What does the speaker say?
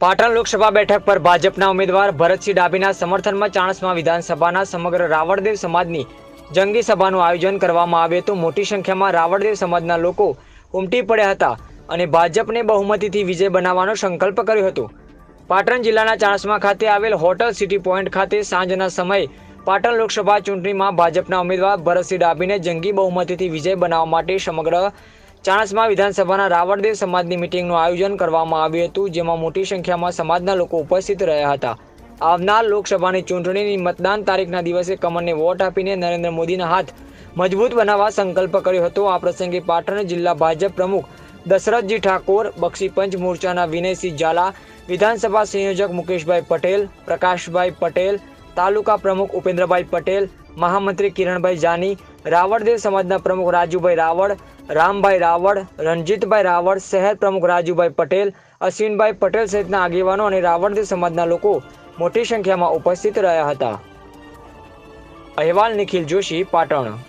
પાટણ લોકસભા બેઠક પર ભાજપના ઉમેદવાર ભરતસિંહ ડાભીના સમર્થનમાં ચાણસ્મા વિધાનસભાના સમગ્ર રાવળદેવ સમાજની જંગી સભાનું આયોજન કરવામાં આવ્યું હતું। મોટી સંખ્યામાં રાવળદેવ સમાજના લોકો ઉમટી પડ્યા હતા અને ભાજપને બહુમતીથી વિજય બનાવવાનો સંકલ્પ કર્યો હતો। પાટણ જિલ્લાના ચાણસ્મા ખાતે આવેલ હોટલ સિટી પોઈન્ટ ખાતે સાંજના સમયે પાટણ લોકસભા ચૂંટણીમાં ભાજપના ઉમેદવાર ભરતસિંહ ડાભીને જંગી બહુમતીથી વિજય બનાવવા માટે સમગ્ર ચાણસ્મા વિધાનસભાના રાવળદેવ સમાજની મીટિંગનું આયોજન કરવામાં આવ્યું હતું, જેમાં મોટી સંખ્યામાં સમાજના લોકો ઉપસ્થિત રહ્યા હતા। આવનાર લોકસભાની ચૂંટણીની મતદાન તારીખના દિવસે કમળને વોટ આપીને નરેન્દ્ર મોદીના હાથ મજબૂત બનાવવા સંકલ્પ કર્યો હતો। આ પ્રસંગે પાટણ જિલ્લા ભાજપ પ્રમુખ દશરથજી ઠાકોર, બક્ષી પંચ મોરચાના વિનયસિંહ ઝાલા, વિધાનસભા સંયોજક મુકેશભાઈ પટેલ, પ્રકાશભાઈ પટેલ, તાલુકા પ્રમુખ ઉપેન્દ્રભાઈ પટેલ, મહામંત્રી કિરણભાઈ જાની, રાવળદેવ સમાજના પ્રમુખ રાજુભાઈ રાવળ, રામભાઈ રાવળ, રણજીતભાઈ રાવળ, શહેર પ્રમુખ રાજુભાઈ પટેલ, અશ્વિનભાઈ પટેલ સહિતના આગેવાનો અને રાવળદેવ સમાજના લોકો મોટી સંખ્યામાં ઉપસ્થિત રહ્યા હતા। અહેવાલ નિખિલ જોશી, પાટણ।